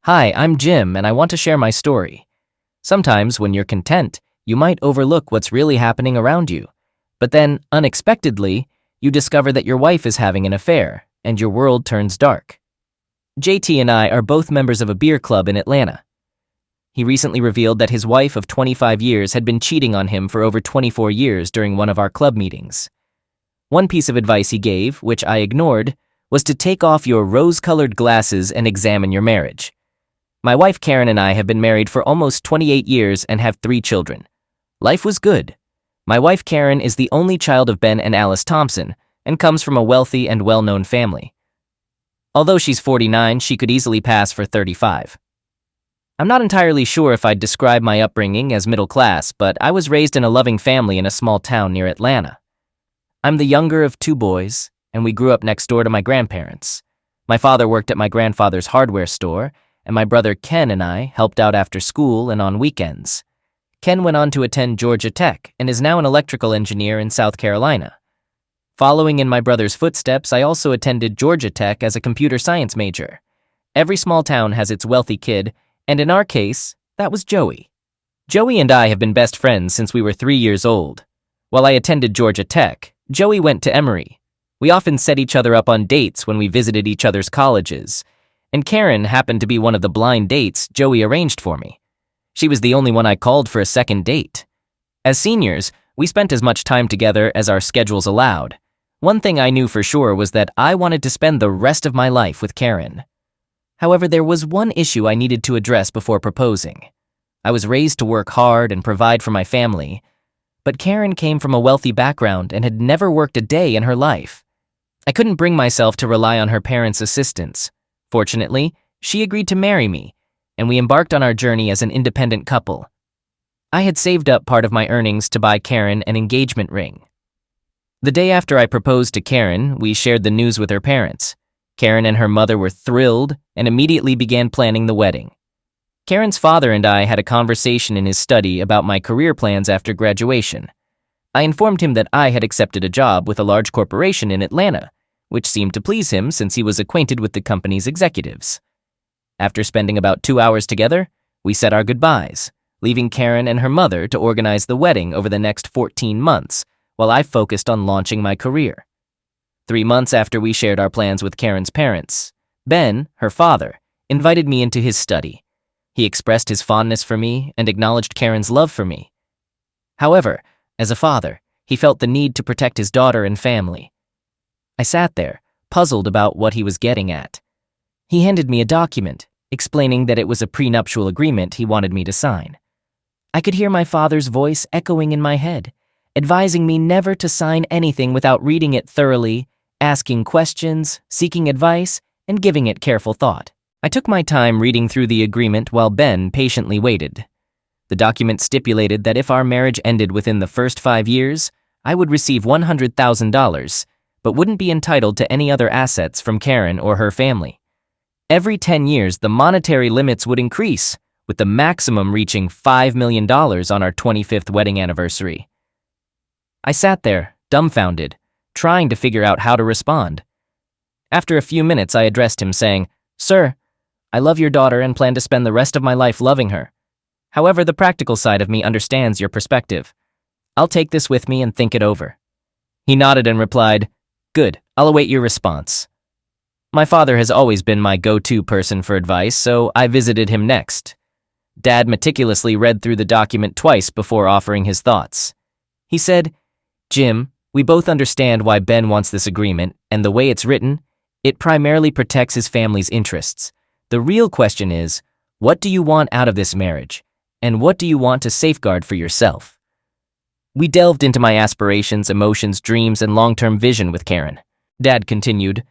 Hi, I'm Jim, and I want to share my story. Sometimes, when you're content, you might overlook what's really happening around you. But then, unexpectedly, you discover that your wife is having an affair, and your world turns dark. JT and I are both members of a beer club in Atlanta. He recently revealed that his wife of 25 years had been cheating on him for over 24 years during one of our club meetings. One piece of advice he gave, which I ignored, was to take off your rose-colored glasses and examine your marriage. My wife Karen and I have been married for almost 28 years and have 3 children. Life was good. My wife Karen is the only child of Ben and Alice Thompson and comes from a wealthy and well-known family. Although she's 49, she could easily pass for 35. I'm not entirely sure if I'd describe my upbringing as middle class, but I was raised in a loving family in a small town near Atlanta. I'm the younger of 2 boys, and we grew up next door to my grandparents. My father worked at my grandfather's hardware store, and my brother Ken and I helped out after school and on weekends. Ken went on to attend Georgia Tech and is now an electrical engineer in South Carolina. Following in my brother's footsteps, I also attended Georgia Tech as a computer science major. Every small town has its wealthy kid, and in our case, that was Joey. Joey and I have been best friends since we were 3 years old. While I attended Georgia Tech, Joey went to Emory. We often set each other up on dates when we visited each other's colleges, and Karen happened to be one of the blind dates Joey arranged for me. She was the only one I called for a second date. As seniors, we spent as much time together as our schedules allowed. One thing I knew for sure was that I wanted to spend the rest of my life with Karen. However, there was one issue I needed to address before proposing. I was raised to work hard and provide for my family, but Karen came from a wealthy background and had never worked a day in her life. I couldn't bring myself to rely on her parents' assistance. Fortunately, she agreed to marry me, and we embarked on our journey as an independent couple. I had saved up part of my earnings to buy Karen an engagement ring. The day after I proposed to Karen, we shared the news with her parents. Karen and her mother were thrilled and immediately began planning the wedding. Karen's father and I had a conversation in his study about my career plans after graduation. I informed him that I had accepted a job with a large corporation in Atlanta, which seemed to please him since he was acquainted with the company's executives. After spending about 2 hours together, we said our goodbyes, leaving Karen and her mother to organize the wedding over the next 14 months, while I focused on launching my career. 3 months after we shared our plans with Karen's parents, Ben, her father, invited me into his study. He expressed his fondness for me and acknowledged Karen's love for me. However, as a father, he felt the need to protect his daughter and family. I sat there, puzzled about what he was getting at. He handed me a document, explaining that it was a prenuptial agreement he wanted me to sign. I could hear my father's voice echoing in my head, advising me never to sign anything without reading it thoroughly, asking questions, seeking advice, and giving it careful thought. I took my time reading through the agreement while Ben patiently waited. The document stipulated that if our marriage ended within the first 5 years, I would receive $100,000, but wouldn't be entitled to any other assets from Karen or her family. Every 10 years, the monetary limits would increase, with the maximum reaching $5 million on our 25th wedding anniversary. I sat there, dumbfounded, trying to figure out how to respond. After a few minutes, I addressed him saying, "Sir, I love your daughter and plan to spend the rest of my life loving her. However, the practical side of me understands your perspective. I'll take this with me and think it over." He nodded and replied, "Good, I'll await your response." My father has always been my go-to person for advice, so I visited him next. Dad meticulously read through the document twice before offering his thoughts. He said, "Jim, we both understand why Ben wants this agreement, and the way it's written, it primarily protects his family's interests. The real question is, what do you want out of this marriage, and what do you want to safeguard for yourself?" We delved into my aspirations, emotions, dreams, and long-term vision with Karen. Dad continued,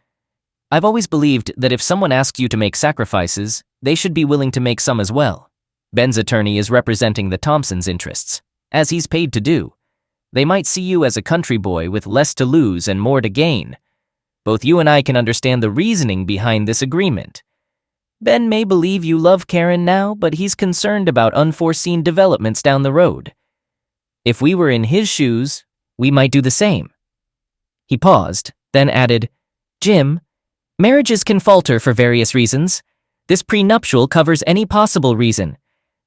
"I've always believed that if someone asks you to make sacrifices, they should be willing to make some as well. Ben's attorney is representing the Thompsons' interests, as he's paid to do. They might see you as a country boy with less to lose and more to gain. Both you and I can understand the reasoning behind this agreement. Ben may believe you love Karen now, but he's concerned about unforeseen developments down the road. If we were in his shoes, we might do the same." He paused, then added, "Jim, marriages can falter for various reasons. This prenuptial covers any possible reason.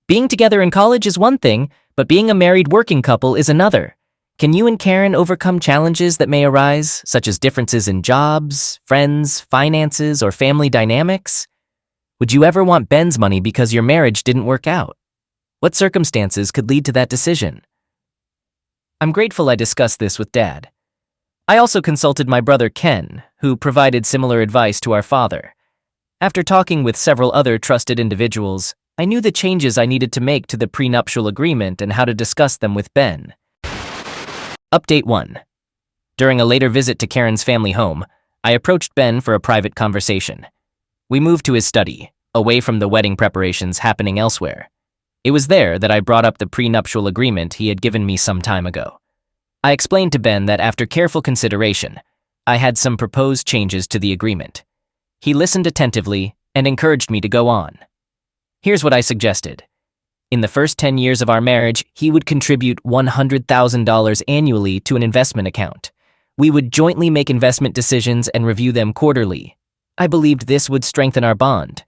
Being together in college is one thing, but being a married working couple is another. Can you and Karen overcome challenges that may arise, such as differences in jobs, friends, finances, or family dynamics? Would you ever want Ben's money because your marriage didn't work out? What circumstances could lead to that decision? I'm grateful I discussed this with Dad. I also consulted my brother Ken, who provided similar advice to our father. After talking with several other trusted individuals, I knew the changes I needed to make to the prenuptial agreement and how to discuss them with Ben. Update 1. During a later visit to Karen's family home, I approached Ben for a private conversation. We moved to his study, away from the wedding preparations happening elsewhere. It was there that I brought up the prenuptial agreement he had given me some time ago. I explained to Ben that after careful consideration, I had some proposed changes to the agreement. He listened attentively and encouraged me to go on. Here's what I suggested. In the first 10 years of our marriage, he would contribute $100,000 annually to an investment account. We would jointly make investment decisions and review them quarterly. I believed this would strengthen our bond.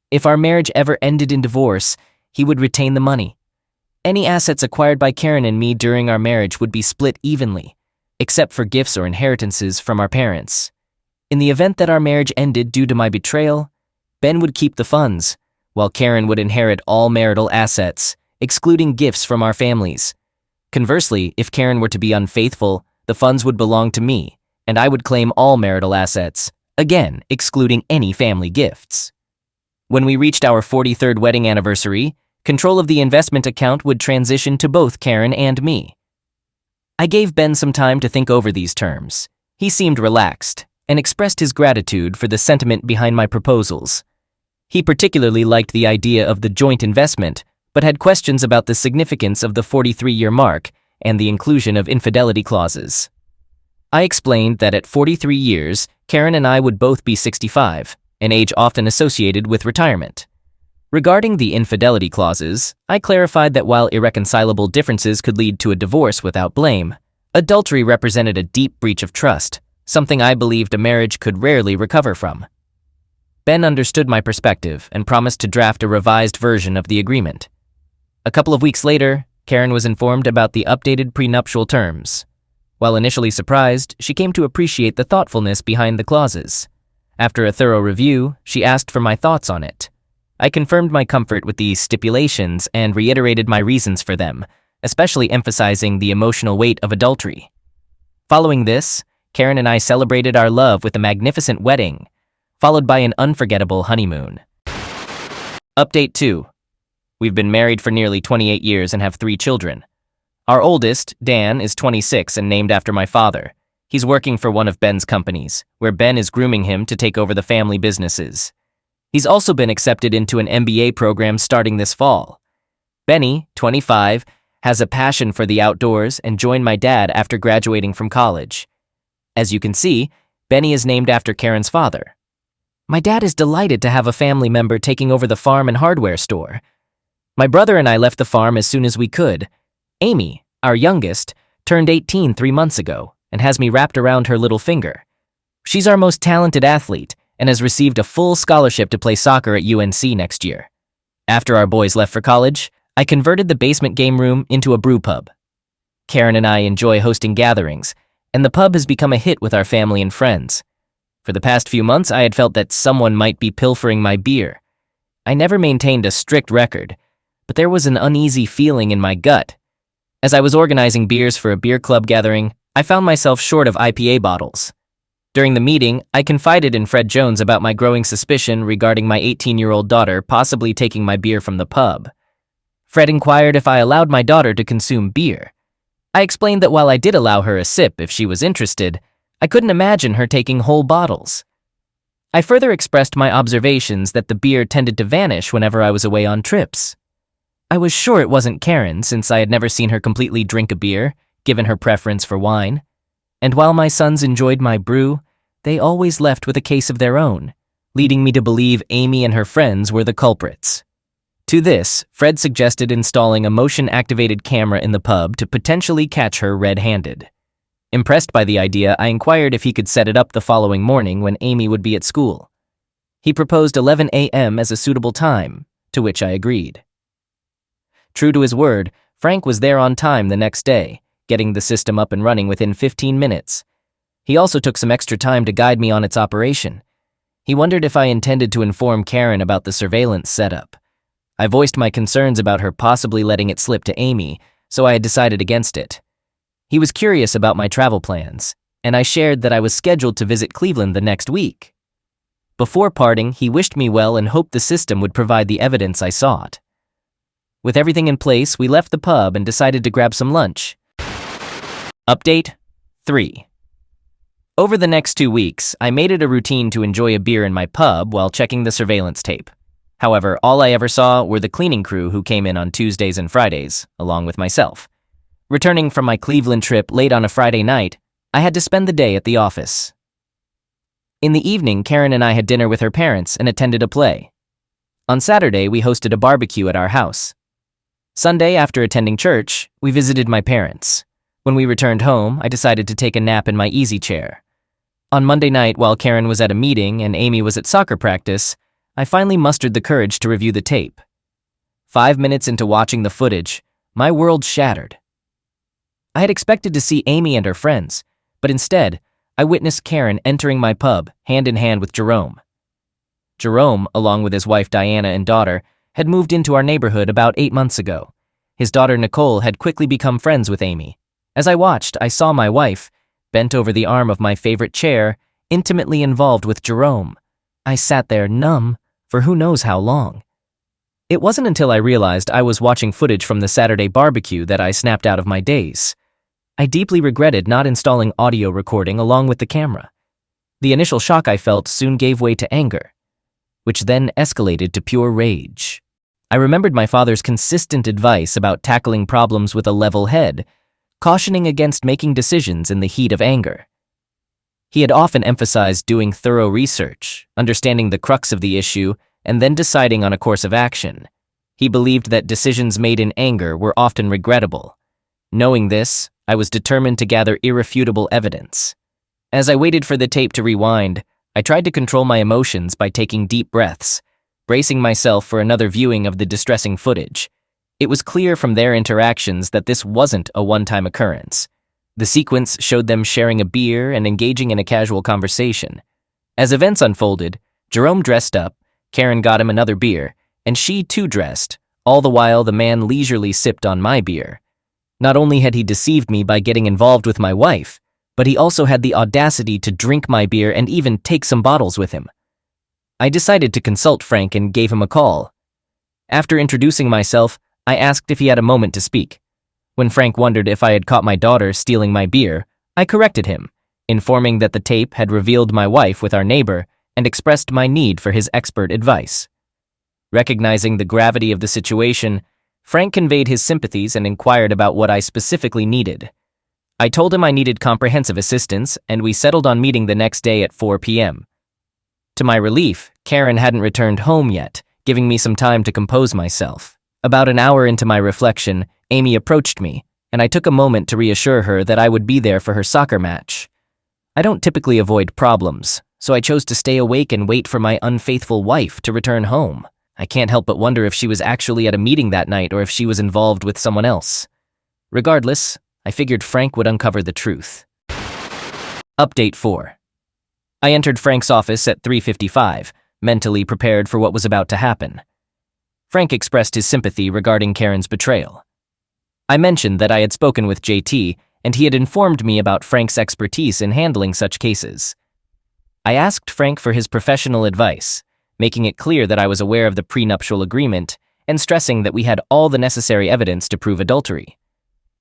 If our marriage ever ended in divorce, he would retain the money. Any assets acquired by Karen and me during our marriage would be split evenly, except for gifts or inheritances from our parents. In the event that our marriage ended due to my betrayal, Ben would keep the funds, while Karen would inherit all marital assets, excluding gifts from our families. Conversely, if Karen were to be unfaithful, the funds would belong to me, and I would claim all marital assets, again, excluding any family gifts. When we reached our 43rd wedding anniversary, control of the investment account would transition to both Karen and me. I gave Ben some time to think over these terms. He seemed relaxed and expressed his gratitude for the sentiment behind my proposals. He particularly liked the idea of the joint investment, but had questions about the significance of the 43-year mark and the inclusion of infidelity clauses. I explained that at 43 years, Karen and I would both be 65, an age often associated with retirement. Regarding the infidelity clauses, I clarified that while irreconcilable differences could lead to a divorce without blame, adultery represented a deep breach of trust, something I believed a marriage could rarely recover from. Ben understood my perspective and promised to draft a revised version of the agreement. A couple of weeks later, Karen was informed about the updated prenuptial terms. While initially surprised, she came to appreciate the thoughtfulness behind the clauses. After a thorough review, she asked for my thoughts on it. I confirmed my comfort with these stipulations and reiterated my reasons for them, especially emphasizing the emotional weight of adultery. Following this, Karen and I celebrated our love with a magnificent wedding, followed by an unforgettable honeymoon. Update 2. We've been married for nearly 28 years and have 3 children. Our oldest, Dan, is 26 and named after my father. He's working for one of Ben's companies, where Ben is grooming him to take over the family businesses. He's also been accepted into an MBA program starting this fall. Benny, 25, has a passion for the outdoors and joined my dad after graduating from college. As you can see, Benny is named after Karen's father. My dad is delighted to have a family member taking over the farm and hardware store. My brother and I left the farm as soon as we could. Amy, our youngest, turned 18 3 months ago and has me wrapped around her little finger. She's our most talented athlete and has received a full scholarship to play soccer at UNC next year. After our boys left for college, I converted the basement game room into a brew pub. Karen and I enjoy hosting gatherings, and the pub has become a hit with our family and friends. For the past few months, I had felt that someone might be pilfering my beer. I never maintained a strict record, but there was an uneasy feeling in my gut. As I was organizing beers for a beer club gathering, I found myself short of IPA bottles. During the meeting, I confided in Fred Jones about my growing suspicion regarding my 18-year-old daughter possibly taking my beer from the pub. Fred inquired if I allowed my daughter to consume beer. I explained that while I did allow her a sip if she was interested, I couldn't imagine her taking whole bottles. I further expressed my observations that the beer tended to vanish whenever I was away on trips. I was sure it wasn't Karen since I had never seen her completely drink a beer, given her preference for wine. And while my sons enjoyed my brew, they always left with a case of their own, leading me to believe Amy and her friends were the culprits. To this, Fred suggested installing a motion-activated camera in the pub to potentially catch her red-handed. Impressed by the idea, I inquired if he could set it up the following morning when Amy would be at school. He proposed 11 a.m. as a suitable time, to which I agreed. True to his word, Frank was there on time the next day, getting the system up and running within 15 minutes. He also took some extra time to guide me on its operation. He wondered if I intended to inform Karen about the surveillance setup. I voiced my concerns about her possibly letting it slip to Amy, so I had decided against it. He was curious about my travel plans, and I shared that I was scheduled to visit Cleveland the next week. Before parting, he wished me well and hoped the system would provide the evidence I sought. With everything in place, we left the pub and decided to grab some lunch. Update 3. Over the next 2 weeks, I made it a routine to enjoy a beer in my pub while checking the surveillance tape. However, all I ever saw were the cleaning crew who came in on Tuesdays and Fridays, along with myself. Returning from my Cleveland trip late on a Friday night, I had to spend the day at the office. In the evening, Karen and I had dinner with her parents and attended a play. On Saturday, we hosted a barbecue at our house. Sunday, after attending church, we visited my parents. When we returned home, I decided to take a nap in my easy chair. On Monday night, while Karen was at a meeting and Amy was at soccer practice, I finally mustered the courage to review the tape. 5 minutes into watching the footage, my world shattered. I had expected to see Amy and her friends, but instead, I witnessed Karen entering my pub, hand in hand with Jerome. Jerome, along with his wife Diana and daughter, had moved into our neighborhood about 8 months ago. His daughter Nicole had quickly become friends with Amy. As I watched, I saw my wife, bent over the arm of my favorite chair, intimately involved with Jerome. I sat there numb for who knows how long. It wasn't until I realized I was watching footage from the Saturday barbecue that I snapped out of my daze. I deeply regretted not installing audio recording along with the camera. The initial shock I felt soon gave way to anger, which then escalated to pure rage. I remembered my father's consistent advice about tackling problems with a level head, cautioning against making decisions in the heat of anger. He had often emphasized doing thorough research, understanding the crux of the issue, and then deciding on a course of action. He believed that decisions made in anger were often regrettable. Knowing this, I was determined to gather irrefutable evidence. As I waited for the tape to rewind, I tried to control my emotions by taking deep breaths, bracing myself for another viewing of the distressing footage. It was clear from their interactions that this wasn't a one-time occurrence. The sequence showed them sharing a beer and engaging in a casual conversation. As events unfolded, Jerome dressed up, Karen got him another beer, and she too dressed, all the while the man leisurely sipped on my beer. Not only had he deceived me by getting involved with my wife, but he also had the audacity to drink my beer and even take some bottles with him. I decided to consult Frank and gave him a call. After introducing myself, I asked if he had a moment to speak. When Frank wondered if I had caught my daughter stealing my beer, I corrected him, informing that the tape had revealed my wife with our neighbor and expressed my need for his expert advice. Recognizing the gravity of the situation, Frank conveyed his sympathies and inquired about what I specifically needed. I told him I needed comprehensive assistance, and we settled on meeting the next day at 4 p.m. To my relief, Karen hadn't returned home yet, giving me some time to compose myself. About an hour into my reflection, Amy approached me, and I took a moment to reassure her that I would be there for her soccer match. I don't typically avoid problems, so I chose to stay awake and wait for my unfaithful wife to return home. I can't help but wonder if she was actually at a meeting that night or if she was involved with someone else. Regardless, I figured Frank would uncover the truth. Update 4. I entered Frank's office at 3:55, mentally prepared for what was about to happen. Frank expressed his sympathy regarding Karen's betrayal. I mentioned that I had spoken with JT, and he had informed me about Frank's expertise in handling such cases. I asked Frank for his professional advice, making it clear that I was aware of the prenuptial agreement and stressing that we had all the necessary evidence to prove adultery.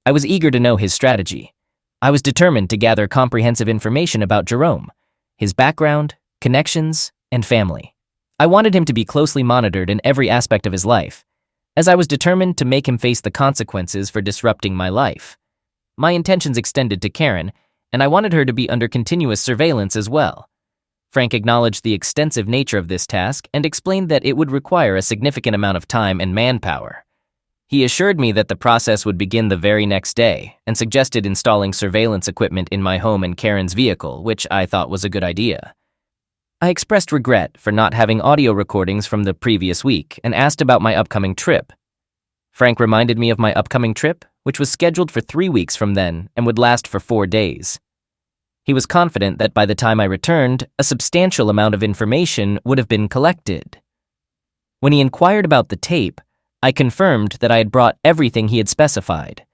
I was eager to know his strategy. I was determined to gather comprehensive information about Jerome, his background, connections, and family. I wanted him to be closely monitored in every aspect of his life, as I was determined to make him face the consequences for disrupting my life. My intentions extended to Karen, and I wanted her to be under continuous surveillance as well. Frank acknowledged the extensive nature of this task and explained that it would require a significant amount of time and manpower. He assured me that the process would begin the very next day and suggested installing surveillance equipment in my home and Karen's vehicle, which I thought was a good idea. I expressed regret for not having audio recordings from the previous week and asked about my upcoming trip. Frank reminded me of my upcoming trip, which was scheduled for 3 weeks from then and would last for 4 days. He was confident that by the time I returned, a substantial amount of information would have been collected. When he inquired about the tape, I confirmed that I had brought everything he had specified.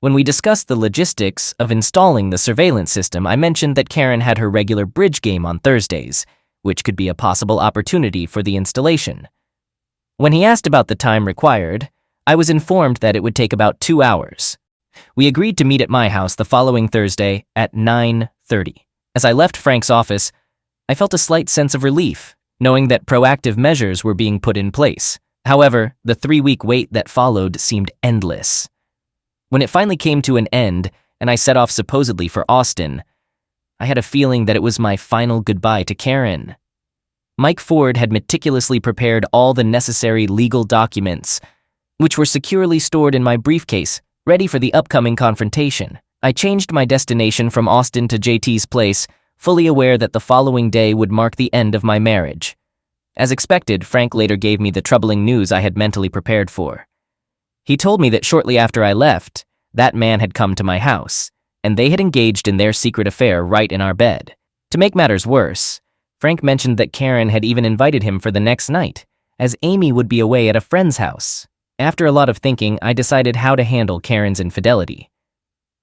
When we discussed the logistics of installing the surveillance system, I mentioned that Karen had her regular bridge game on Thursdays, which could be a possible opportunity for the installation. When he asked about the time required, I was informed that it would take about 2 hours. We agreed to meet at my house the following Thursday at 9:30. As I left Frank's office, I felt a slight sense of relief, knowing that proactive measures were being put in place. However, the 3-week wait that followed seemed endless. When it finally came to an end and I set off supposedly for Austin, I had a feeling that it was my final goodbye to Karen. Mike Ford had meticulously prepared all the necessary legal documents, which were securely stored in my briefcase, ready for the upcoming confrontation. I changed my destination from Austin to JT's place, fully aware that the following day would mark the end of my marriage. As expected, Frank later gave me the troubling news I had mentally prepared for. He told me that shortly after I left, that man had come to my house, and they had engaged in their secret affair right in our bed. To make matters worse, Frank mentioned that Karen had even invited him for the next night, as Amy would be away at a friend's house. After a lot of thinking, I decided how to handle Karen's infidelity.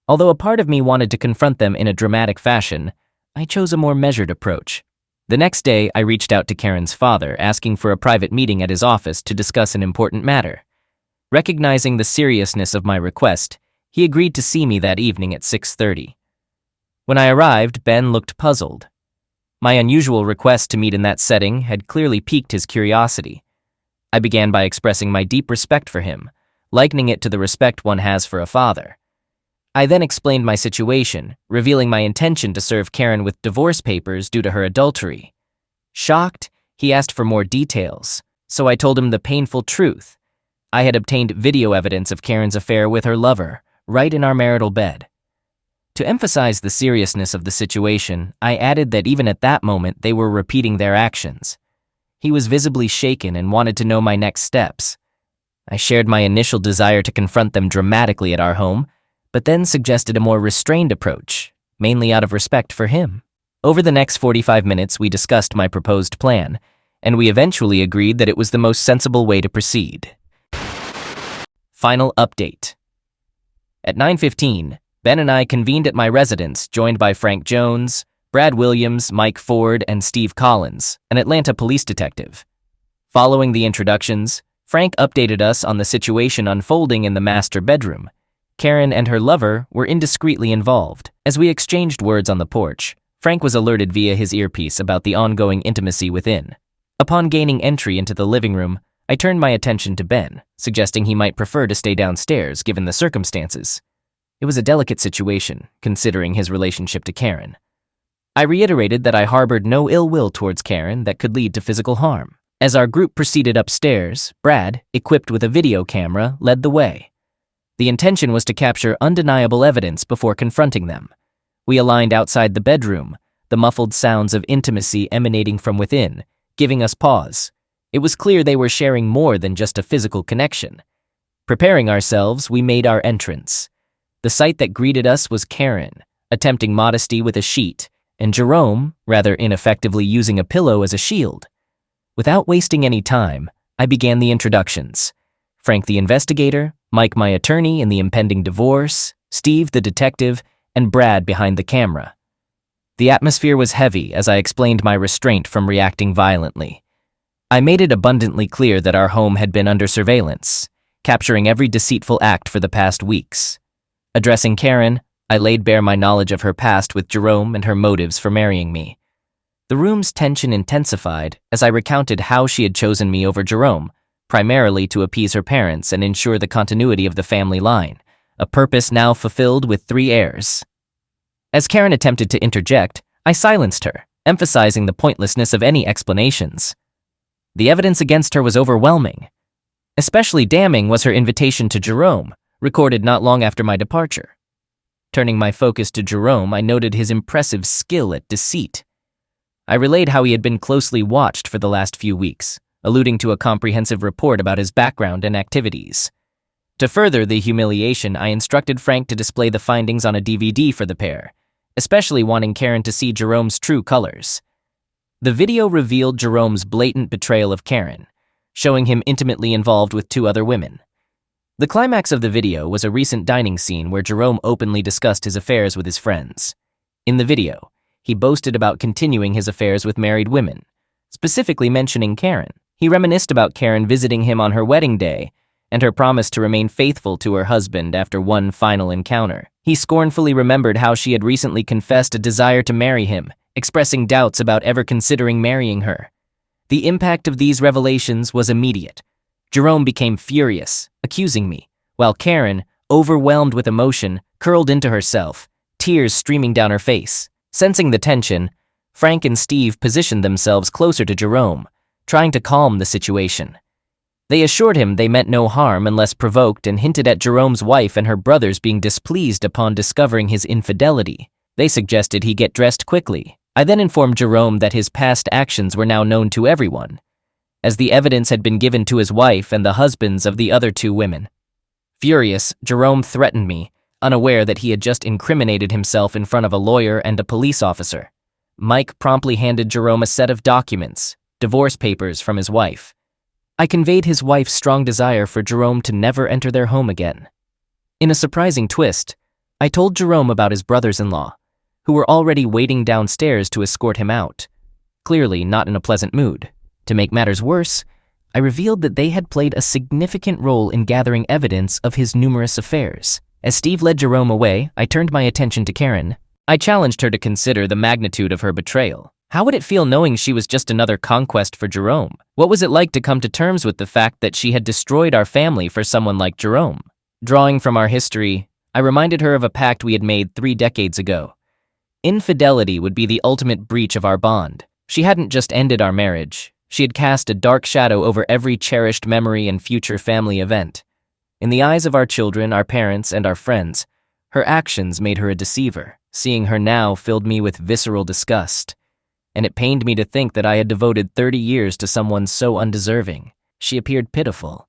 Although a part of me wanted to confront them in a dramatic fashion, I chose a more measured approach. The next day, I reached out to Karen's father, asking for a private meeting at his office to discuss an important matter. Recognizing the seriousness of my request, he agreed to see me that evening at 6:30. When I arrived, Ben looked puzzled. My unusual request to meet in that setting had clearly piqued his curiosity. I began by expressing my deep respect for him, likening it to the respect one has for a father. I then explained my situation, revealing my intention to serve Karen with divorce papers due to her adultery. Shocked, he asked for more details, so I told him the painful truth. I had obtained video evidence of Karen's affair with her lover, right in our marital bed. To emphasize the seriousness of the situation, I added that even at that moment they were repeating their actions. He was visibly shaken and wanted to know my next steps. I shared my initial desire to confront them dramatically at our home, but then suggested a more restrained approach, mainly out of respect for him. Over the next 45 minutes, we discussed my proposed plan, and we eventually agreed that it was the most sensible way to proceed. Final update. At 9:15, Ben and I convened at my residence, joined by Frank Jones, Brad Williams, Mike Ford, and Steve Collins, an Atlanta police detective. Following the introductions, Frank updated us on the situation unfolding in the master bedroom. Karen and her lover were indiscreetly involved. As we exchanged words on the porch, Frank was alerted via his earpiece about the ongoing intimacy within. Upon gaining entry into the living room, I turned my attention to Ben, suggesting he might prefer to stay downstairs given the circumstances. It was a delicate situation, considering his relationship to Karen. I reiterated that I harbored no ill will towards Karen that could lead to physical harm. As our group proceeded upstairs, Brad, equipped with a video camera, led the way. The intention was to capture undeniable evidence before confronting them. We aligned outside the bedroom, the muffled sounds of intimacy emanating from within, giving us pause. It was clear they were sharing more than just a physical connection. Preparing ourselves, we made our entrance. The sight that greeted us was Karen, attempting modesty with a sheet, and Jerome, rather ineffectively using a pillow as a shield. Without wasting any time, I began the introductions. Frank the investigator, Mike my attorney in the impending divorce, Steve the detective, and Brad behind the camera. The atmosphere was heavy as I explained my restraint from reacting violently. I made it abundantly clear that our home had been under surveillance, capturing every deceitful act for the past weeks. Addressing Karen, I laid bare my knowledge of her past with Jerome and her motives for marrying me. The room's tension intensified as I recounted how she had chosen me over Jerome, primarily to appease her parents and ensure the continuity of the family line, a purpose now fulfilled with 3 heirs. As Karen attempted to interject, I silenced her, emphasizing the pointlessness of any explanations. The evidence against her was overwhelming. Especially damning was her invitation to Jerome, recorded not long after my departure. Turning my focus to Jerome, I noted his impressive skill at deceit. I relayed how he had been closely watched for the last few weeks, alluding to a comprehensive report about his background and activities. To further the humiliation, I instructed Frank to display the findings on a DVD for the pair, especially wanting Karen to see Jerome's true colors. The video revealed Jerome's blatant betrayal of Karen, showing him intimately involved with 2 other women. The climax of the video was a recent dining scene where Jerome openly discussed his affairs with his friends. In the video, he boasted about continuing his affairs with married women, specifically mentioning Karen. He reminisced about Karen visiting him on her wedding day and her promise to remain faithful to her husband after one final encounter. He scornfully remembered how she had recently confessed a desire to marry him, expressing doubts about ever considering marrying her. The impact of these revelations was immediate. Jerome became furious, accusing me, while Karen, overwhelmed with emotion, curled into herself, tears streaming down her face. Sensing the tension, Frank and Steve positioned themselves closer to Jerome, trying to calm the situation. They assured him they meant no harm unless provoked and hinted at Jerome's wife and her brothers being displeased upon discovering his infidelity. They suggested he get dressed quickly. I then informed Jerome that his past actions were now known to everyone, as the evidence had been given to his wife and the husbands of the other 2 women. Furious, Jerome threatened me, unaware that he had just incriminated himself in front of a lawyer and a police officer. Mike promptly handed Jerome a set of documents, divorce papers from his wife. I conveyed his wife's strong desire for Jerome to never enter their home again. In a surprising twist, I told Jerome about his brothers-in-law, who were already waiting downstairs to escort him out, clearly not in a pleasant mood. To make matters worse, I revealed that they had played a significant role in gathering evidence of his numerous affairs. As Steve led Jerome away, I turned my attention to Karen. I challenged her to consider the magnitude of her betrayal. How would it feel knowing she was just another conquest for Jerome? What was it like to come to terms with the fact that she had destroyed our family for someone like Jerome? Drawing from our history, I reminded her of a pact we had made 3 decades ago. Infidelity would be the ultimate breach of our bond. She hadn't just ended our marriage. She had cast a dark shadow over every cherished memory and future family event. In the eyes of our children, our parents, and our friends, her actions made her a deceiver. Seeing her now filled me with visceral disgust, and it pained me to think that I had devoted 30 years to someone so undeserving. She appeared pitiful,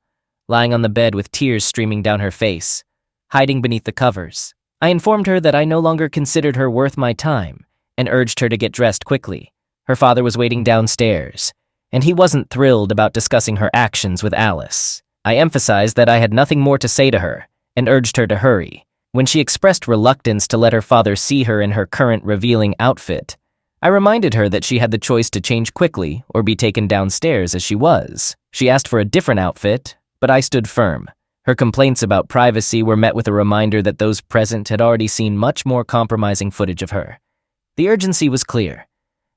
lying on the bed with tears streaming down her face, hiding beneath the covers. I informed her that I no longer considered her worth my time and urged her to get dressed quickly. Her father was waiting downstairs, and he wasn't thrilled about discussing her actions with Alice. I emphasized that I had nothing more to say to her and urged her to hurry. When she expressed reluctance to let her father see her in her current revealing outfit, I reminded her that she had the choice to change quickly or be taken downstairs as she was. She asked for a different outfit, but I stood firm. Her complaints about privacy were met with a reminder that those present had already seen much more compromising footage of her. The urgency was clear.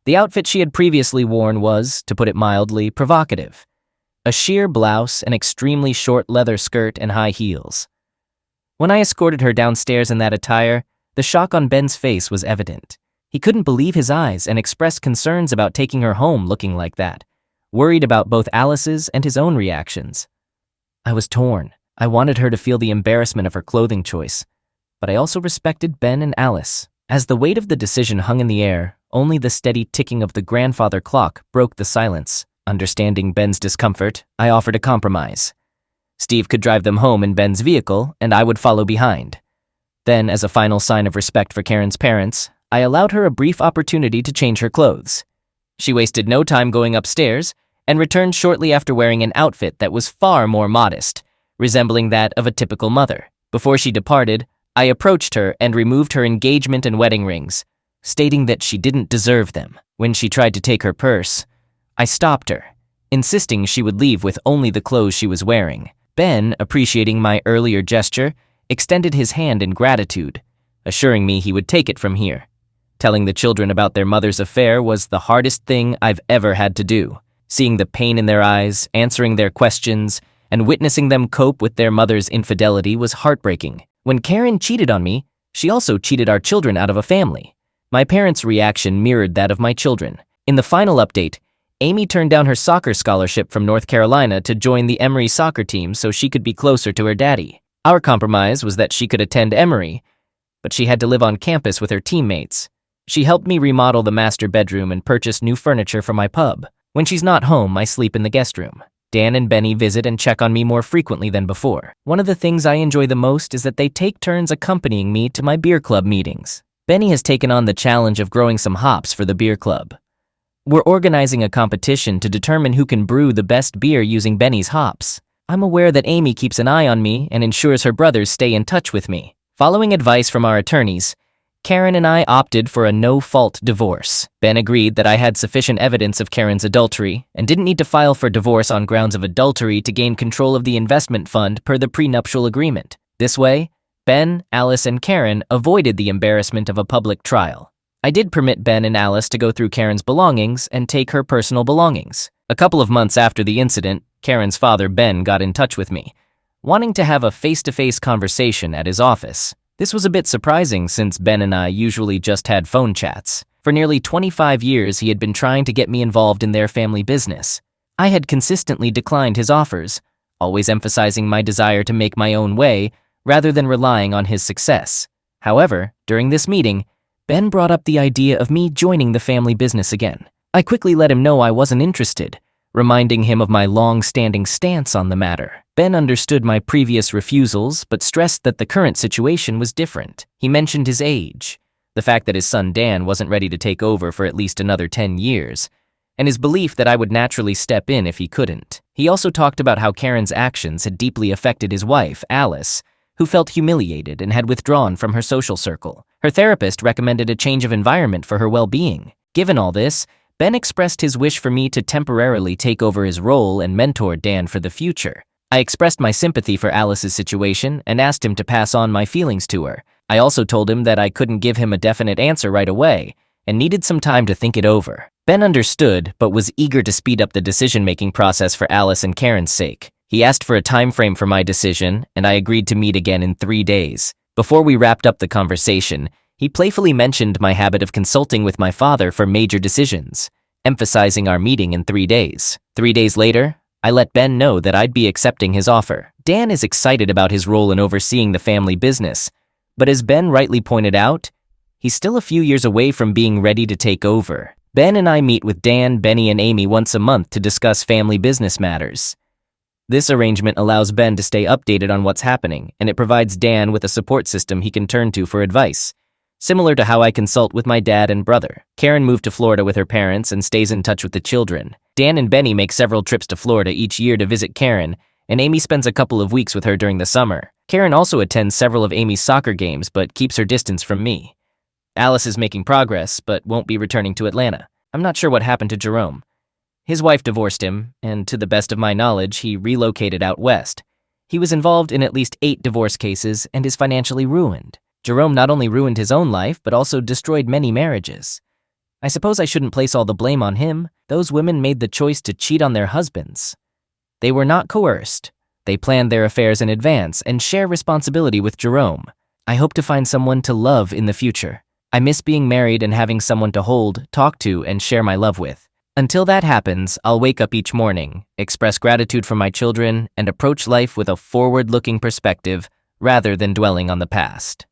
The outfit she had previously worn was, to put it mildly, provocative. A sheer blouse, an extremely short leather skirt, and high heels. When I escorted her downstairs in that attire, the shock on Ben's face was evident. He couldn't believe his eyes and expressed concerns about taking her home looking like that, worried about both Alice's and his own reactions. I was torn. I wanted her to feel the embarrassment of her clothing choice, but I also respected Ben and Alice. As the weight of the decision hung in the air, only the steady ticking of the grandfather clock broke the silence. Understanding Ben's discomfort, I offered a compromise. Steve could drive them home in Ben's vehicle, and I would follow behind. Then, as a final sign of respect for Karen's parents, I allowed her a brief opportunity to change her clothes. She wasted no time going upstairs and returned shortly after wearing an outfit that was far more modest, resembling that of a typical mother. Before she departed, I approached her and removed her engagement and wedding rings, stating that she didn't deserve them. When she tried to take her purse, I stopped her, insisting she would leave with only the clothes she was wearing. Ben, appreciating my earlier gesture, extended his hand in gratitude, assuring me he would take it from here. Telling the children about their mother's affair was the hardest thing I've ever had to do. Seeing the pain in their eyes, answering their questions, and witnessing them cope with their mother's infidelity was heartbreaking. When Karen cheated on me, she also cheated our children out of a family. My parents' reaction mirrored that of my children. In the final update, Amy turned down her soccer scholarship from North Carolina to join the Emory soccer team so she could be closer to her daddy. Our compromise was that she could attend Emory, but she had to live on campus with her teammates. She helped me remodel the master bedroom and purchase new furniture for my pub. When she's not home, I sleep in the guest room. Dan and Benny visit and check on me more frequently than before. One of the things I enjoy the most is that they take turns accompanying me to my beer club meetings. Benny has taken on the challenge of growing some hops for the beer club. We're organizing a competition to determine who can brew the best beer using Benny's hops. I'm aware that Amy keeps an eye on me and ensures her brothers stay in touch with me. Following advice from our attorneys, Karen and I opted for a no-fault divorce. Ben agreed that I had sufficient evidence of Karen's adultery and didn't need to file for divorce on grounds of adultery to gain control of the investment fund per the prenuptial agreement. This way, Ben, Alice, and Karen avoided the embarrassment of a public trial. I did permit Ben and Alice to go through Karen's belongings and take her personal belongings. A couple of months after the incident, Karen's father, Ben, got in touch with me, wanting to have a face-to-face conversation at his office. This was a bit surprising since Ben and I usually just had phone chats. For nearly 25 years, he had been trying to get me involved in their family business. I had consistently declined his offers, always emphasizing my desire to make my own way rather than relying on his success. However, during this meeting, Ben brought up the idea of me joining the family business again. I quickly let him know I wasn't interested, reminding him of my long-standing stance on the matter. Ben understood my previous refusals, but stressed that the current situation was different. He mentioned his age, the fact that his son Dan wasn't ready to take over for at least another 10 years, and his belief that I would naturally step in if he couldn't. He also talked about how Karen's actions had deeply affected his wife, Alice, who felt humiliated and had withdrawn from her social circle. Her therapist recommended a change of environment for her well-being. Given all this, Ben expressed his wish for me to temporarily take over his role and mentor Dan for the future. I expressed my sympathy for Alice's situation and asked him to pass on my feelings to her. I also told him that I couldn't give him a definite answer right away and needed some time to think it over. Ben understood, but was eager to speed up the decision-making process for Alice and Karen's sake. He asked for a time frame for my decision, and I agreed to meet again in 3 days. Before we wrapped up the conversation, he playfully mentioned my habit of consulting with my father for major decisions, emphasizing our meeting in 3 days. 3 days later, I let Ben know that I'd be accepting his offer. Dan is excited about his role in overseeing the family business, but as Ben rightly pointed out, he's still a few years away from being ready to take over. Ben and I meet with Dan, Benny, and Amy once a month to discuss family business matters. This arrangement allows Ben to stay updated on what's happening, and it provides Dan with a support system he can turn to for advice, similar to how I consult with my dad and brother. Karen moved to Florida with her parents and stays in touch with the children. Dan and Benny make several trips to Florida each year to visit Karen, and Amy spends a couple of weeks with her during the summer. Karen also attends several of Amy's soccer games but keeps her distance from me. Alice is making progress but won't be returning to Atlanta. I'm not sure what happened to Jerome. His wife divorced him, and to the best of my knowledge, he relocated out west. He was involved in at least 8 divorce cases and is financially ruined. Jerome not only ruined his own life, but also destroyed many marriages. I suppose I shouldn't place all the blame on him. Those women made the choice to cheat on their husbands. They were not coerced. They planned their affairs in advance and share responsibility with Jerome. I hope to find someone to love in the future. I miss being married and having someone to hold, talk to, and share my love with. Until that happens, I'll wake up each morning, express gratitude for my children, and approach life with a forward-looking perspective rather than dwelling on the past.